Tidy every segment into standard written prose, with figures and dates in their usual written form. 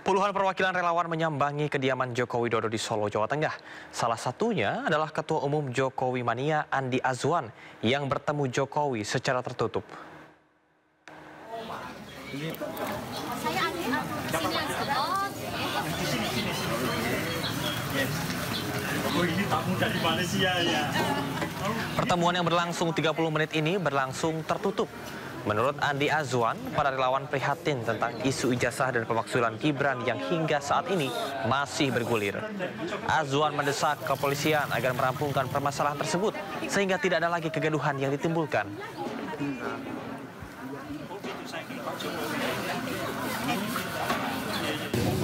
Puluhan perwakilan relawan menyambangi kediaman Joko Widodo di Solo, Jawa Tengah. Salah satunya adalah Ketua Umum Jokowi Mania Andi Azwan yang bertemu Jokowi secara tertutup. Pertemuan yang berlangsung 30 menit ini berlangsung tertutup. Menurut Andi Azwan, para relawan prihatin tentang isu ijazah dan pemakzulan Gibran yang hingga saat ini masih bergulir. Azwan mendesak kepolisian agar merampungkan permasalahan tersebut sehingga tidak ada lagi kegaduhan yang ditimbulkan.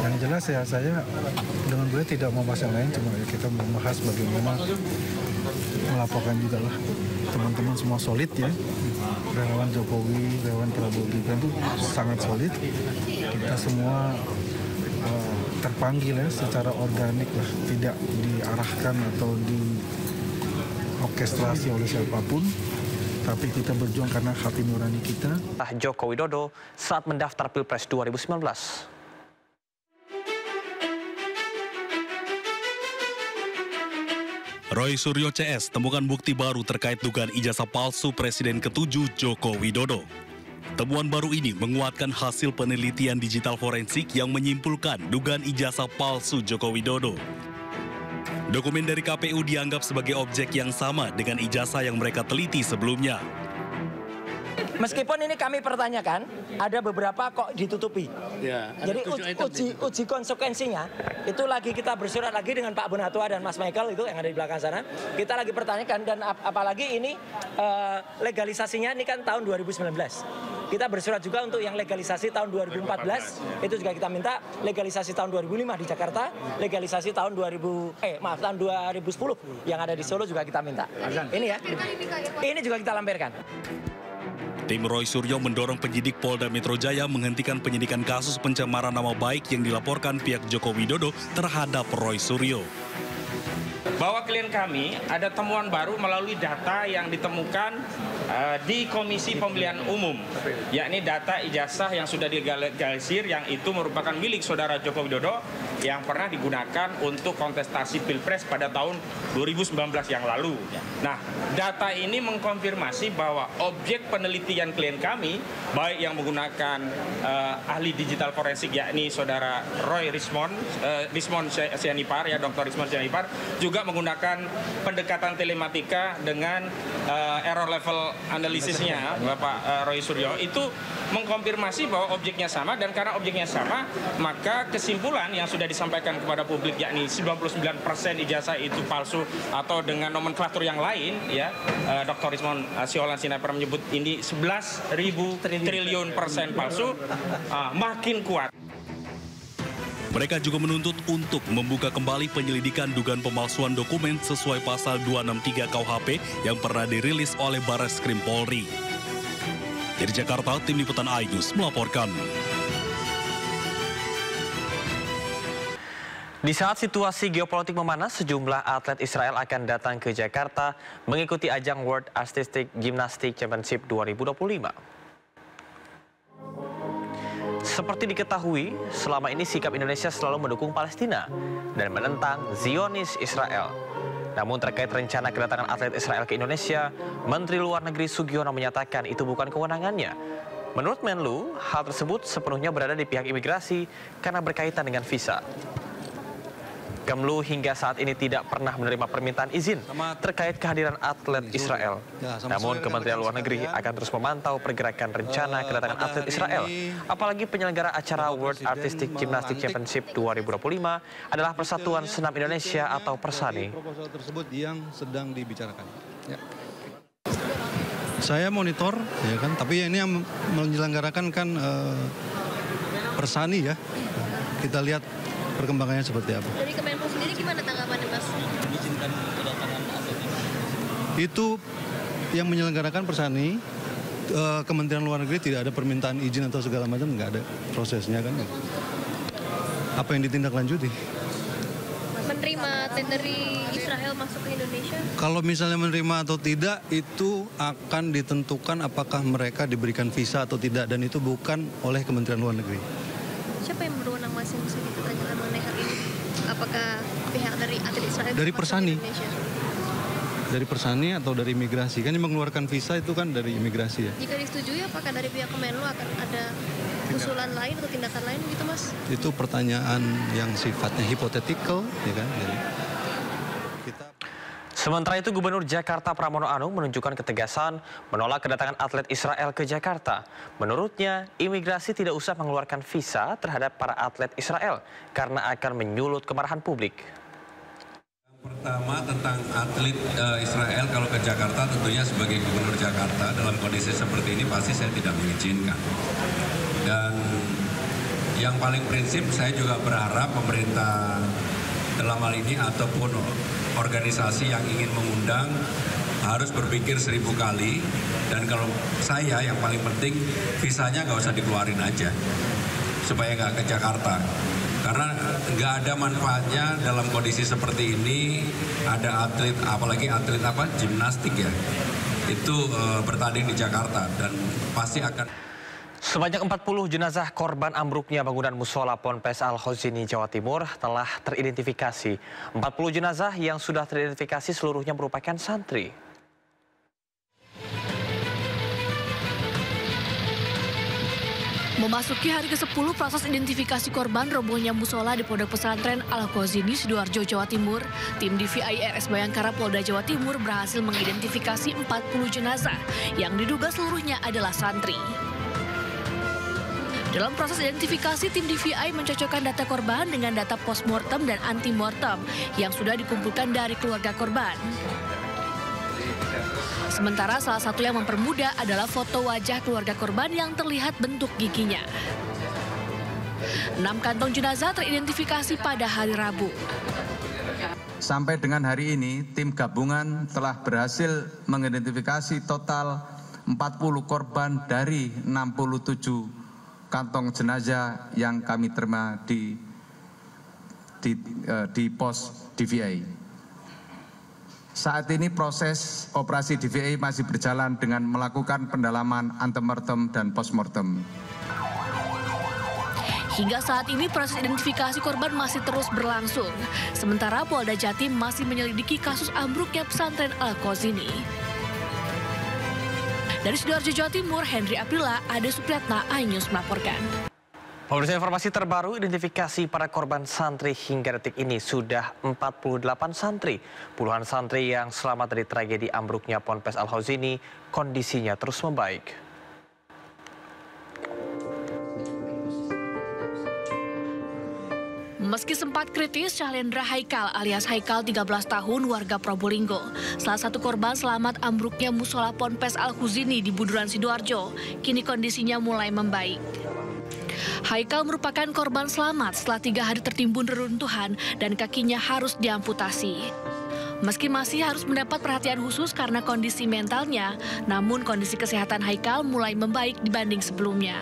Yang jelas ya, saya dengan beliau tidak membahas yang lain, cuma kita membahas bagaimana melaporkan juga lah teman-teman semua solid ya. Relawan Jokowi, relawan Prabowo Gibran itu sangat solid. Kita semua terpanggil ya secara organik lah, tidak diarahkan atau diorkestrasi oleh siapapun. Tapi kita berjuang karena hati nurani kita. Joko Widodo saat mendaftar Pilpres 2019. Roy Suryo CS temukan bukti baru terkait dugaan ijazah palsu Presiden ke-7 Joko Widodo. Temuan baru ini menguatkan hasil penelitian digital forensik yang menyimpulkan dugaan ijazah palsu Joko Widodo. Dokumen dari KPU dianggap sebagai objek yang sama dengan ijazah yang mereka teliti sebelumnya. Meskipun ini kami pertanyakan, ada beberapa kok ditutupi. Ya, jadi uji konsekuensinya, itu lagi kita bersurat lagi dengan Pak Bonatua dan Mas Michael itu yang ada di belakang sana. Kita lagi pertanyakan dan apalagi ini legalisasinya ini kan tahun 2019. Kita bersurat juga untuk yang legalisasi tahun 2014, itu juga kita minta legalisasi tahun 2005 di Jakarta, legalisasi tahun tahun 2010 yang ada di Solo juga kita minta. Ini ya, ini juga kita lampirkan. Tim Roy Suryo mendorong penyidik Polda Metro Jaya menghentikan penyidikan kasus pencemaran nama baik yang dilaporkan pihak Joko Widodo terhadap Roy Suryo. Bahwa klien kami ada temuan baru melalui data yang ditemukan di Komisi Pemilihan Umum, yakni data ijazah yang sudah dilegalisir yang itu merupakan milik saudara Joko Widodo yang pernah digunakan untuk kontestasi Pilpres pada tahun 2019 yang lalu. Nah, data ini mengkonfirmasi bahwa objek penelitian klien kami, baik yang menggunakan ahli digital forensik yakni saudara Roy Rismond Sianipar, ya Dr. Rismond Sianipar, juga menggunakan pendekatan telematika dengan error level analisisnya Bapak Roy Suryo, itu mengkonfirmasi bahwa objeknya sama, dan karena objeknya sama maka kesimpulan yang sudah disampaikan kepada publik yakni 99% ijazah itu palsu atau dengan nomenklatur yang lain ya, Dr. Rismond Sianipar menyebut ini 11.000 triliun persen palsu, makin kuat. Mereka juga menuntut untuk membuka kembali penyelidikan dugaan pemalsuan dokumen sesuai pasal 263 KUHP yang pernah dirilis oleh Barreskrim Polri. Dari Jakarta, Tim Liputan iNews melaporkan. Di saat situasi geopolitik memanas, sejumlah atlet Israel akan datang ke Jakarta mengikuti ajang World Artistic Gymnastics Championship 2025. Seperti diketahui, selama ini sikap Indonesia selalu mendukung Palestina dan menentang Zionis Israel. Namun terkait rencana kedatangan atlet Israel ke Indonesia, Menteri Luar Negeri Sugiono menyatakan itu bukan kewenangannya. Menurut Menlu, hal tersebut sepenuhnya berada di pihak imigrasi karena berkaitan dengan visa. Kemlu hingga saat ini tidak pernah menerima permintaan izin terkait kehadiran atlet Israel. Namun Kementerian Luar Negeri akan terus memantau pergerakan rencana kedatangan atlet Israel. Apalagi penyelenggara acara World Artistic Gymnastics Championship 2025 adalah Persatuan Senam Indonesia atau Persani. Proposal tersebut yang sedang dibicarakan. Ya. Saya monitor, ya kan. Tapi ini yang menyelenggarakan kan Persani ya. Kita lihat perkembangannya seperti apa. Dari Kemenlu sendiri gimana tanggapannya, Mas? Mengizinkan kedatangan atlet itu yang menyelenggarakan Persani, Kementerian Luar Negeri tidak ada permintaan izin atau segala macam, nggak ada prosesnya kan. Apa yang ditindaklanjuti? Menerima dari Israel masuk ke Indonesia? Kalau misalnya menerima atau tidak, itu akan ditentukan apakah mereka diberikan visa atau tidak, dan itu bukan oleh Kementerian Luar Negeri. Siapa yang berwenang? Mas yang bisa ditanyakan mengenai hal ini? Apakah pihak dari atlet Israel Dari Persani. Indonesia? Dari Persani atau dari imigrasi? Kan yang mengeluarkan visa itu kan dari imigrasi ya. Jika disetujui, apakah dari pihak Kemenlu akan ada usulan lain atau tindakan lain gitu, Mas? Itu pertanyaan yang sifatnya hipotetikal, ya kan? Jadi, kita... Sementara itu, Gubernur Jakarta Pramono Anung menunjukkan ketegasan menolak kedatangan atlet Israel ke Jakarta. Menurutnya, imigrasi tidak usah mengeluarkan visa terhadap para atlet Israel karena akan menyulut kemarahan publik. Pertama tentang atlet Israel kalau ke Jakarta, tentunya sebagai Gubernur Jakarta dalam kondisi seperti ini pasti saya tidak mengizinkan. Dan yang paling prinsip saya juga berharap pemerintah dalam hal ini ataupun organisasi yang ingin mengundang harus berpikir 1000 kali. Dan kalau saya yang paling penting visanya nggak usah dikeluarin aja supaya nggak ke Jakarta. Karena nggak ada manfaatnya dalam kondisi seperti ini ada atlet, apalagi atlet gimnastik ya, itu bertanding di Jakarta dan pasti akan. Sebanyak 40 jenazah korban ambruknya bangunan musola Ponpes Al-Khozini, Jawa Timur telah teridentifikasi. 40 jenazah yang sudah teridentifikasi seluruhnya merupakan santri. Memasuki hari ke-10 proses identifikasi korban robohnya musola di Pondok Pesantren Al-Khozini, Sidoarjo, Jawa Timur, tim DVI RS Bayangkara Polda Jawa Timur berhasil mengidentifikasi 40 jenazah yang diduga seluruhnya adalah santri. Dalam proses identifikasi, tim DVI mencocokkan data korban dengan data postmortem dan antemortem yang sudah dikumpulkan dari keluarga korban. Sementara salah satu yang mempermudah adalah foto wajah keluarga korban yang terlihat bentuk giginya. 6 kantong jenazah teridentifikasi pada hari Rabu. Sampai dengan hari ini, tim gabungan telah berhasil mengidentifikasi total 40 korban dari 67 kantong jenazah yang kami terima di pos DVI. Saat ini proses operasi DVI masih berjalan dengan melakukan pendalaman antemortem dan postmortem. Hingga saat ini proses identifikasi korban masih terus berlangsung. Sementara Polda Jatim masih menyelidiki kasus ambruknya pesantren Al-Khozini. Dari Sidoarjo, Jawa Timur, Henry Aprila, Ade Supriyatna, iNews melaporkan. Pemirsa, informasi terbaru, identifikasi para korban santri hingga detik ini sudah 48 santri. Puluhan santri yang selamat dari tragedi ambruknya Ponpes Al-Khozini kondisinya terus membaik. Meski sempat kritis, Syahlendra Haikal alias Haikal 13 tahun warga Probolinggo, salah satu korban selamat ambruknya musola Ponpes Al-Khozini di Buduran, Sidoarjo, kini kondisinya mulai membaik. Haikal merupakan korban selamat setelah 3 hari tertimbun reruntuhan dan kakinya harus diamputasi. Meski masih harus mendapat perhatian khusus karena kondisi mentalnya, namun kondisi kesehatan Haikal mulai membaik dibanding sebelumnya.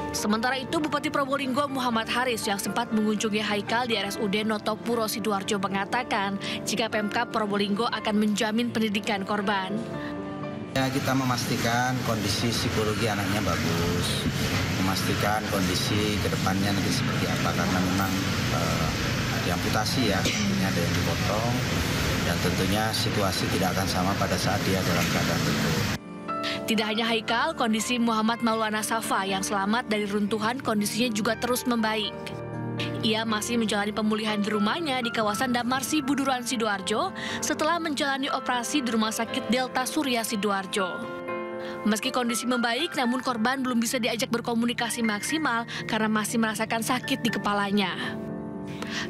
Sementara itu, Bupati Probolinggo Muhammad Haris yang sempat mengunjungi Haikal di RSUD Notopuro, Sidoarjo mengatakan jika Pemkab Probolinggo akan menjamin pendidikan korban. Ya, kita memastikan kondisi psikologi anaknya bagus, memastikan kondisi kedepannya nanti seperti apa, karena memang diamputasi ya, ini ada yang dipotong, dan tentunya situasi tidak akan sama pada saat dia dalam keadaan utuh. Tidak hanya Haikal, kondisi Muhammad Maulana Safa yang selamat dari runtuhan kondisinya juga terus membaik. Ia masih menjalani pemulihan di rumahnya di kawasan Damarsi, Buduran, Sidoarjo setelah menjalani operasi di Rumah Sakit Delta Surya, Sidoarjo. Meski kondisi membaik, namun korban belum bisa diajak berkomunikasi maksimal karena masih merasakan sakit di kepalanya.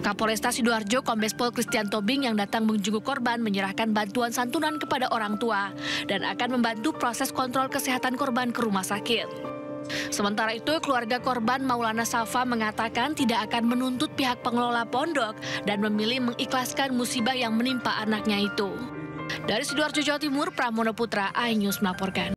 Kapolresta Sidoarjo Kombes Pol Christian Tobing yang datang menjenguk korban menyerahkan bantuan santunan kepada orang tua dan akan membantu proses kontrol kesehatan korban ke rumah sakit. Sementara itu, keluarga korban Maulana Safa mengatakan tidak akan menuntut pihak pengelola pondok dan memilih mengikhlaskan musibah yang menimpa anaknya itu. Dari Sidoarjo, Jawa Timur, Pramono Putra, iNews melaporkan.